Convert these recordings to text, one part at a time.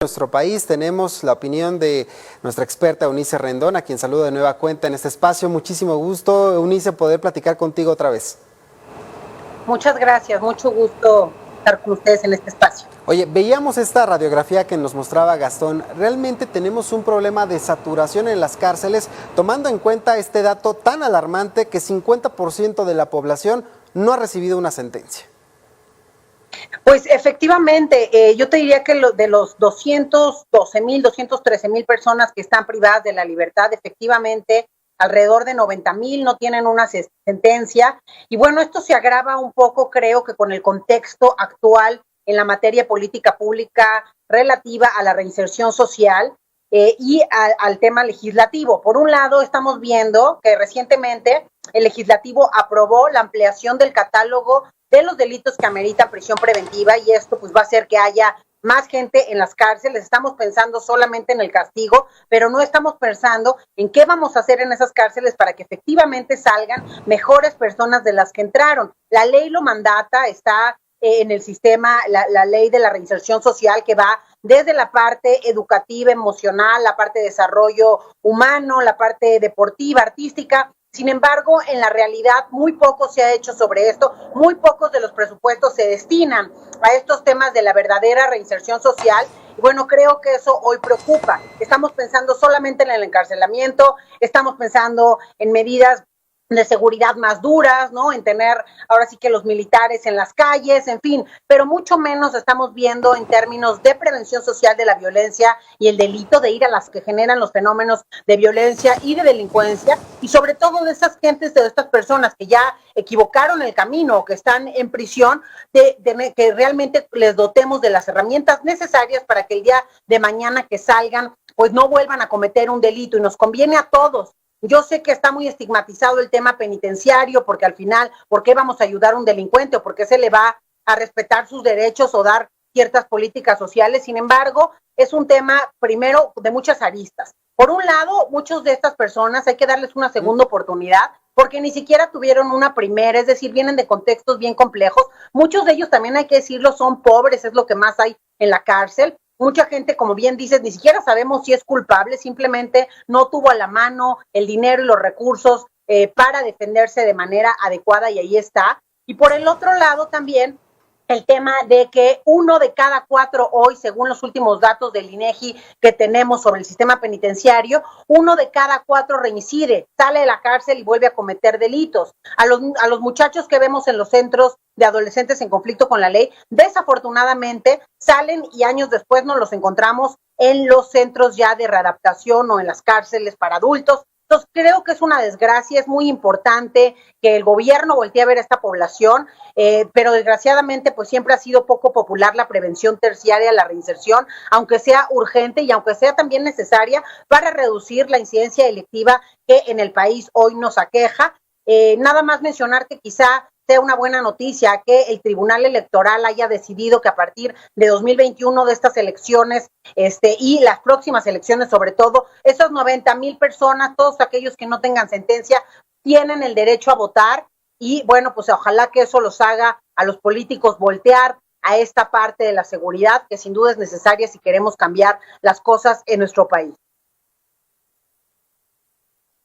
Nuestro país. Tenemos la opinión de nuestra experta Eunice Rendón, a quien saludo de nueva cuenta en este espacio. Muchísimo gusto, Eunice, poder platicar contigo otra vez. Muchas gracias, mucho gusto estar con ustedes en este espacio. Oye, veíamos esta radiografía que nos mostraba Gastón. ¿Realmente tenemos un problema de saturación en las cárceles, tomando en cuenta este dato tan alarmante que 50% de la población no ha recibido una sentencia? Pues efectivamente, yo te diría que de los 212,000, 213,000 personas que están privadas de la libertad, efectivamente, alrededor de 90,000 no tienen una sentencia. Y bueno, esto se agrava un poco, creo que con el contexto actual en la materia política pública relativa a la reinserción social y al tema legislativo. Por un lado, estamos viendo que recientemente el legislativo aprobó la ampliación del catálogo de los delitos que ameritan prisión preventiva, y esto pues va a hacer que haya más gente en las cárceles. Estamos pensando solamente en el castigo, pero no estamos pensando en qué vamos a hacer en esas cárceles para que efectivamente salgan mejores personas de las que entraron. La ley lo mandata, está en el sistema, la ley de la reinserción social, que va desde la parte educativa, emocional, la parte de desarrollo humano, la parte deportiva, artística. Sin embargo, en la realidad muy poco se ha hecho sobre esto, muy pocos de los presupuestos se destinan a estos temas de la verdadera reinserción social. Y bueno, creo que eso hoy preocupa. Estamos pensando solamente en el encarcelamiento, estamos pensando en medidas de seguridad más duras, ¿no? En tener ahora sí que los militares en las calles, en fin, pero mucho menos estamos viendo en términos de prevención social de la violencia y el delito, de ir a las que generan los fenómenos de violencia y de delincuencia, y sobre todo de esas gentes, de estas personas que ya equivocaron el camino o que están en prisión, que realmente les dotemos de las herramientas necesarias para que el día de mañana que salgan, pues no vuelvan a cometer un delito. Y nos conviene a todos. Yo sé que está muy estigmatizado el tema penitenciario, porque al final, ¿por qué vamos a ayudar a un delincuente o por qué se le va a respetar sus derechos o dar ciertas políticas sociales? Sin embargo, es un tema, primero, de muchas aristas. Por un lado, muchas de estas personas hay que darles una segunda oportunidad, porque ni siquiera tuvieron una primera, es decir, vienen de contextos bien complejos. Muchos de ellos, también hay que decirlo, son pobres, es lo que más hay en la cárcel. Mucha gente, como bien dices, ni siquiera sabemos si es culpable, simplemente no tuvo a la mano el dinero y los recursos para defenderse de manera adecuada, y ahí está. Y por el otro lado también el tema de que 1 de cada 4 hoy, según los últimos datos del INEGI que tenemos sobre el sistema penitenciario, 1 de cada 4 reincide, sale de la cárcel y vuelve a cometer delitos. A los muchachos que vemos en los centros de adolescentes en conflicto con la ley, desafortunadamente salen y años después nos los encontramos en los centros ya de readaptación o en las cárceles para adultos. Entonces, creo que es una desgracia, es muy importante que el gobierno voltee a ver a esta población, pero desgraciadamente pues siempre ha sido poco popular la prevención terciaria, la reinserción, aunque sea urgente y aunque sea también necesaria para reducir la incidencia delictiva que en el país hoy nos aqueja. Nada más mencionar que quizá sea una buena noticia que el Tribunal Electoral haya decidido que a partir de 2021, de estas elecciones y las próximas elecciones, sobre todo, esas 90,000 personas, todos aquellos que no tengan sentencia, tienen el derecho a votar. Y bueno, pues ojalá que eso los haga a los políticos voltear a esta parte de la seguridad, que sin duda es necesaria si queremos cambiar las cosas en nuestro país.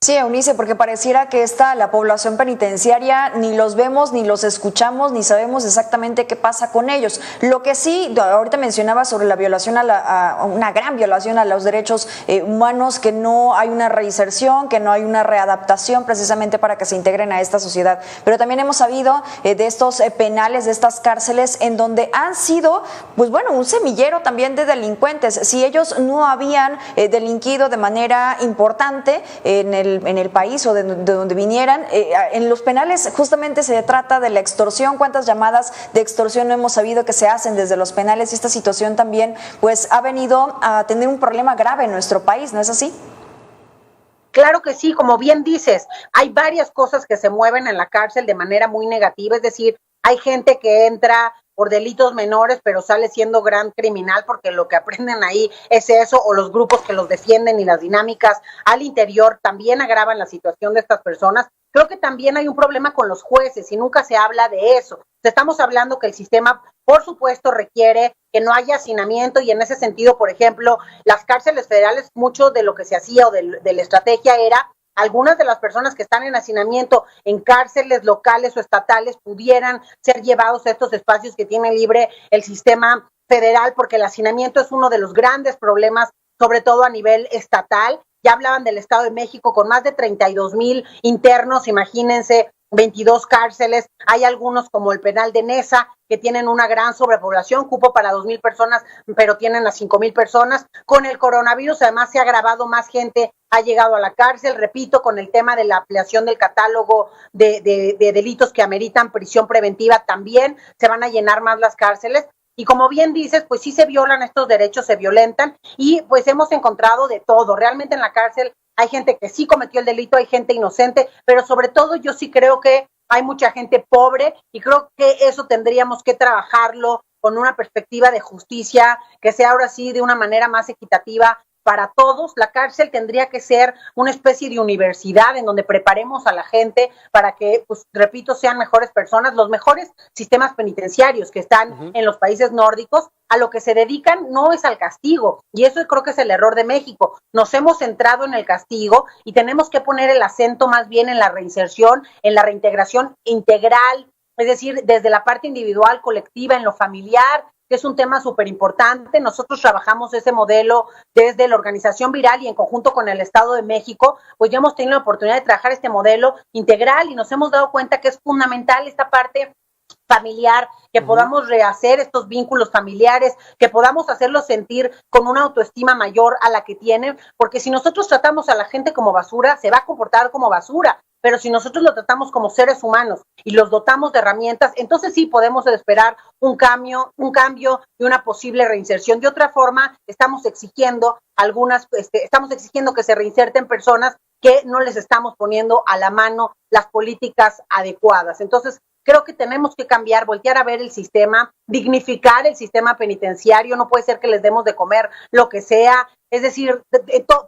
Sí, Eunice, porque pareciera que la población penitenciaria ni los vemos, ni los escuchamos, ni sabemos exactamente qué pasa con ellos. Lo que sí, ahorita mencionaba sobre la violación una gran violación a los derechos humanos, que no hay una reinserción, que no hay una readaptación precisamente para que se integren a esta sociedad. Pero también hemos sabido de estos penales, de estas cárceles, en donde han sido, pues bueno, un semillero también de delincuentes. Si ellos no habían delinquido de manera importante en el país o de donde vinieran, en los penales justamente se trata de la extorsión. ¿Cuántas llamadas de extorsión no hemos sabido que se hacen desde los penales? Y esta situación también pues ha venido a tener un problema grave en nuestro país, ¿no es así? Claro que sí, como bien dices, hay varias cosas que se mueven en la cárcel de manera muy negativa, es decir, hay gente que entra por delitos menores, pero sale siendo gran criminal porque lo que aprenden ahí es eso, o los grupos que los defienden y las dinámicas al interior también agravan la situación de estas personas. creo que también hay un problema con los jueces y nunca se habla de eso. Estamos hablando que el sistema, por supuesto, requiere que no haya hacinamiento y en ese sentido, por ejemplo, las cárceles federales, mucho de lo que se hacía o de la estrategia era algunas de las personas que están en hacinamiento en cárceles locales o estatales pudieran ser llevados a estos espacios que tiene libre el sistema federal, porque el hacinamiento es uno de los grandes problemas, sobre todo a nivel estatal. Ya hablaban del Estado de México con más de 32,000 internos, imagínense, 22 cárceles. Hay algunos como el penal de Nesa que tienen una gran sobrepoblación, cupo para 2,000 personas, pero tienen a 5,000 personas. Con el coronavirus además se ha agravado, más gente ha llegado a la cárcel, repito, con el tema de la ampliación del catálogo de delitos que ameritan prisión preventiva, también se van a llenar más las cárceles. Y como bien dices, pues sí se violan estos derechos, se violentan y pues hemos encontrado de todo. Realmente en la cárcel hay gente que sí cometió el delito, hay gente inocente, pero sobre todo yo sí creo que hay mucha gente pobre y creo que eso tendríamos que trabajarlo con una perspectiva de justicia que sea ahora sí de una manera más equitativa para todos. La cárcel tendría que ser una especie de universidad en donde preparemos a la gente para que, pues, repito, sean mejores personas. Los mejores sistemas penitenciarios que están en los países nórdicos, a lo que se dedican no es al castigo, y eso creo que es el error de México. Nos hemos centrado en el castigo y tenemos que poner el acento más bien en la reinserción, en la reintegración integral, es decir, desde la parte individual, colectiva, en lo familiar, que es un tema súper importante. Nosotros trabajamos ese modelo desde la organización Viral y en conjunto con el Estado de México, pues ya hemos tenido la oportunidad de trabajar este modelo integral y nos hemos dado cuenta que es fundamental esta parte familiar, que podamos rehacer estos vínculos familiares, que podamos hacerlos sentir con una autoestima mayor a la que tienen, porque si nosotros tratamos a la gente como basura, se va a comportar como basura. Pero si nosotros lo tratamos como seres humanos y los dotamos de herramientas, entonces sí podemos esperar un cambio y una posible reinserción. De otra forma, estamos exigiendo que se reinserten personas que no les estamos poniendo a la mano las políticas adecuadas. Entonces, creo que tenemos que cambiar, voltear a ver el sistema, dignificar el sistema penitenciario. No puede ser que les demos de comer lo que sea. Es decir,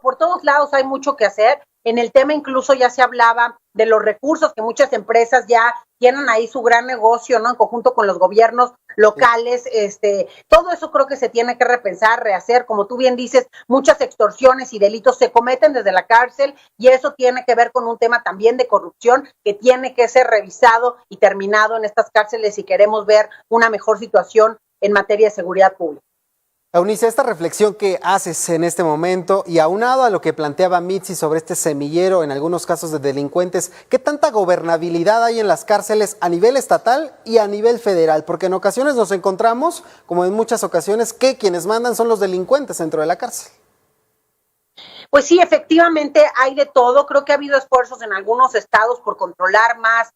por todos lados hay mucho que hacer. En el tema incluso ya se hablaba de los recursos que muchas empresas ya tienen ahí su gran negocio, ¿no? En conjunto con los gobiernos locales, todo eso creo que se tiene que repensar, rehacer, como tú bien dices, muchas extorsiones y delitos se cometen desde la cárcel y eso tiene que ver con un tema también de corrupción que tiene que ser revisado y terminado en estas cárceles si queremos ver una mejor situación en materia de seguridad pública. Eunice, esta reflexión que haces en este momento y aunado a lo que planteaba Mitzi sobre este semillero en algunos casos de delincuentes, ¿qué tanta gobernabilidad hay en las cárceles a nivel estatal y a nivel federal? Porque en ocasiones nos encontramos, como en muchas ocasiones, que quienes mandan son los delincuentes dentro de la cárcel. Pues sí, efectivamente hay de todo. Creo que ha habido esfuerzos en algunos estados por controlar más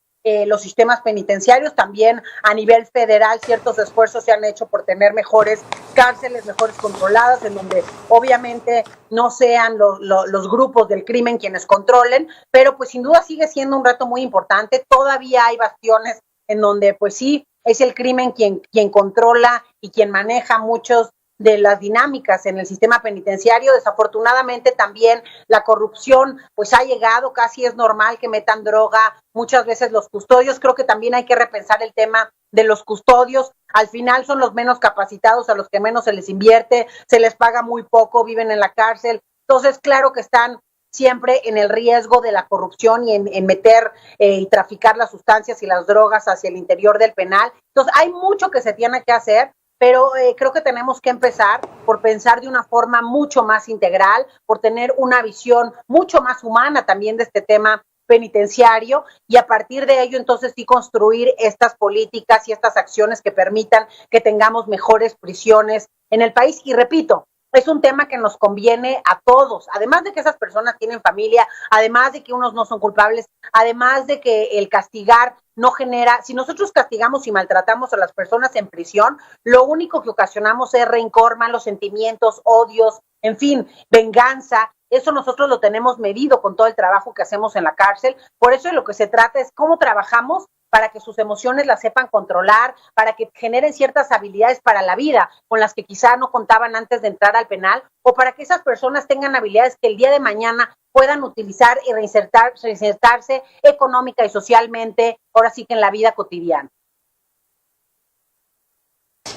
los sistemas penitenciarios. También a nivel federal ciertos esfuerzos se han hecho por tener mejores cárceles, mejores controladas, en donde obviamente no sean los grupos del crimen quienes controlen, pero pues sin duda sigue siendo un reto muy importante. Todavía hay bastiones en donde pues sí, es el crimen quien controla y quien maneja muchos de las dinámicas en el sistema penitenciario. Desafortunadamente también la corrupción pues ha llegado, casi es normal que metan droga muchas veces los custodios. Creo que también hay que repensar el tema de los custodios. Al final son los menos capacitados, a los que menos se les invierte, se les paga muy poco, viven en la cárcel. Entonces, claro que están siempre en el riesgo de la corrupción y en meter y traficar las sustancias y las drogas hacia el interior del penal. Entonces, hay mucho que se tiene que hacer, pero creo que tenemos que empezar por pensar de una forma mucho más integral, por tener una visión mucho más humana también de este tema penitenciario y a partir de ello entonces sí construir estas políticas y estas acciones que permitan que tengamos mejores prisiones en el país. Y repito, es un tema que nos conviene a todos, además de que esas personas tienen familia, además de que unos no son culpables, además de que el castigar no genera, si nosotros castigamos y maltratamos a las personas en prisión, lo único que ocasionamos es rencor, malos sentimientos, odios, en fin, venganza. Eso nosotros lo tenemos medido con todo el trabajo que hacemos en la cárcel. Por eso de lo que se trata es cómo trabajamos para que sus emociones las sepan controlar, para que generen ciertas habilidades para la vida con las que quizá no contaban antes de entrar al penal, o para que esas personas tengan habilidades que el día de mañana puedan utilizar y reinsertarse económica y socialmente, ahora sí que en la vida cotidiana.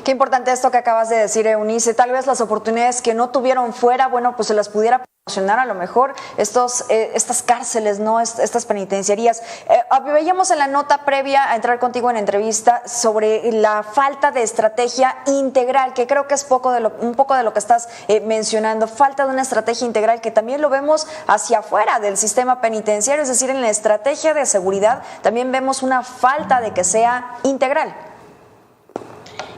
Qué importante esto que acabas de decir, Eunice. Tal vez las oportunidades que no tuvieron fuera, bueno, pues se las pudiera proporcionar a lo mejor estas cárceles, ¿no? Estas penitenciarías. Veíamos en la nota previa a entrar contigo en entrevista sobre la falta de estrategia integral, que creo que es un poco de lo que estás mencionando. Falta de una estrategia integral que también lo vemos hacia afuera del sistema penitenciario, es decir, en la estrategia de seguridad también vemos una falta de que sea integral.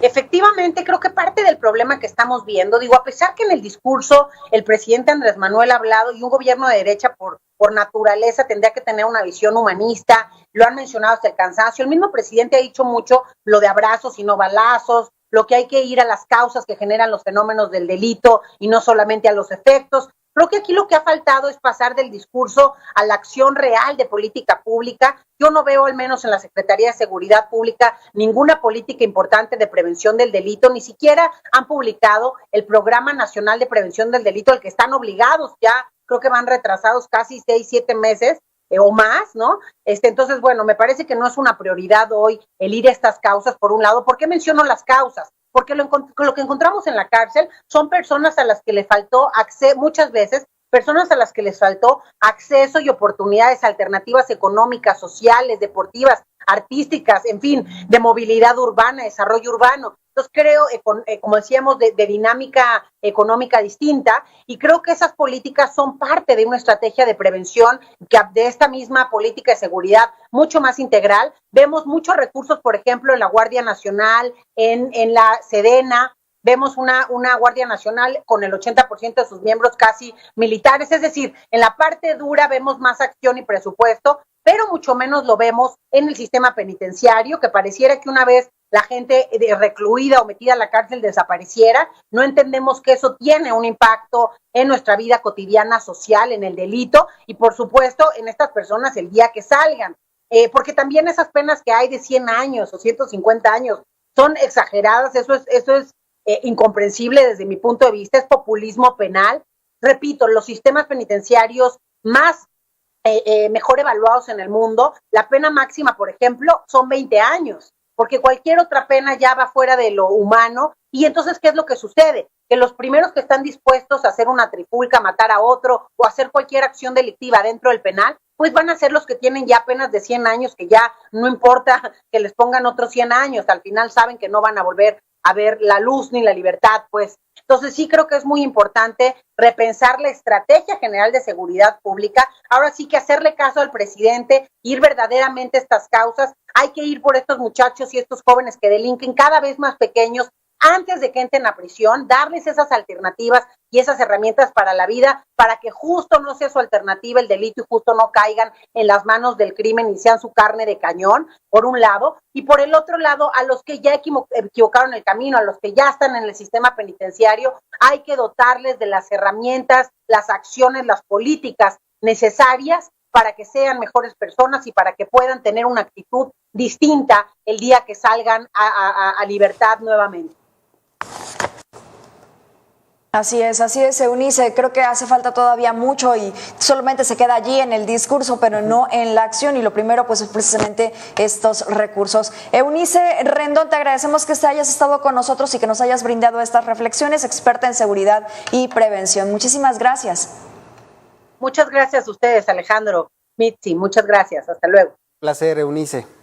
Efectivamente, creo que parte del problema que estamos viendo, digo, a pesar que en el discurso el presidente Andrés Manuel ha hablado y un gobierno de derecha por naturaleza tendría que tener una visión humanista, lo han mencionado hasta el cansancio, el mismo presidente ha dicho mucho lo de abrazos y no balazos, lo que hay que ir a las causas que generan los fenómenos del delito y no solamente a los efectos. Creo que aquí lo que ha faltado es pasar del discurso a la acción real de política pública. Yo no veo, al menos en la Secretaría de Seguridad Pública, ninguna política importante de prevención del delito, ni siquiera han publicado el Programa Nacional de Prevención del Delito, al que están obligados ya, creo que van retrasados casi 6, 7 meses o más, ¿no? Entonces, bueno, me parece que no es una prioridad hoy el ir a estas causas, por un lado. ¿Por qué menciono las causas? Porque lo que encontramos en la cárcel son personas a las que les faltó acceso, muchas veces, personas a las que les faltó acceso y oportunidades alternativas económicas, sociales, deportivas, artísticas, en fin, de movilidad urbana, desarrollo urbano. Entonces creo, como decíamos, de dinámica económica distinta, y creo que esas políticas son parte de una estrategia de prevención, de esta misma política de seguridad mucho más integral. Vemos muchos recursos, por ejemplo, en la Guardia Nacional, en la Sedena. Vemos una Guardia Nacional con el 80% de sus miembros casi militares, es decir, en la parte dura vemos más acción y presupuesto, pero mucho menos lo vemos en el sistema penitenciario, que pareciera que una vez la gente recluida o metida a la cárcel desapareciera. No entendemos que eso tiene un impacto en nuestra vida cotidiana social, en el delito y por supuesto en estas personas el día que salgan, porque también esas penas que hay de 100 años o 150 años son exageradas, eso es incomprensible desde mi punto de vista, es populismo penal. Repito, los sistemas penitenciarios más mejor evaluados en el mundo, la pena máxima, por ejemplo, son 20 años, porque cualquier otra pena ya va fuera de lo humano. Y entonces, ¿qué es lo que sucede? Que los primeros que están dispuestos a hacer una trifulca, matar a otro o hacer cualquier acción delictiva dentro del penal, pues van a ser los que tienen ya penas de 100 años, que ya no importa que les pongan otros 100 años, al final saben que no van a volver a ver la luz ni la libertad, pues. Entonces sí creo que es muy importante repensar la estrategia general de seguridad pública. Ahora sí que hacerle caso al presidente, ir verdaderamente a estas causas. Hay que ir por estos muchachos y estos jóvenes que delinquen cada vez más pequeños antes de que entren a prisión, darles esas alternativas y esas herramientas para la vida, para que justo no sea su alternativa el delito y justo no caigan en las manos del crimen y sean su carne de cañón, por un lado, y por el otro lado, a los que ya equivocaron el camino, a los que ya están en el sistema penitenciario, hay que dotarles de las herramientas, las acciones, las políticas necesarias para que sean mejores personas y para que puedan tener una actitud distinta el día que salgan a libertad nuevamente. Así es, Eunice. Creo que hace falta todavía mucho y solamente se queda allí en el discurso, pero no en la acción. Y lo primero, pues, es precisamente estos recursos. Eunice Rendón, te agradecemos que hayas estado con nosotros y que nos hayas brindado estas reflexiones, experta en seguridad y prevención. Muchísimas gracias. Muchas gracias a ustedes, Alejandro, Mitzi. Muchas gracias. Hasta luego. Placer, Eunice.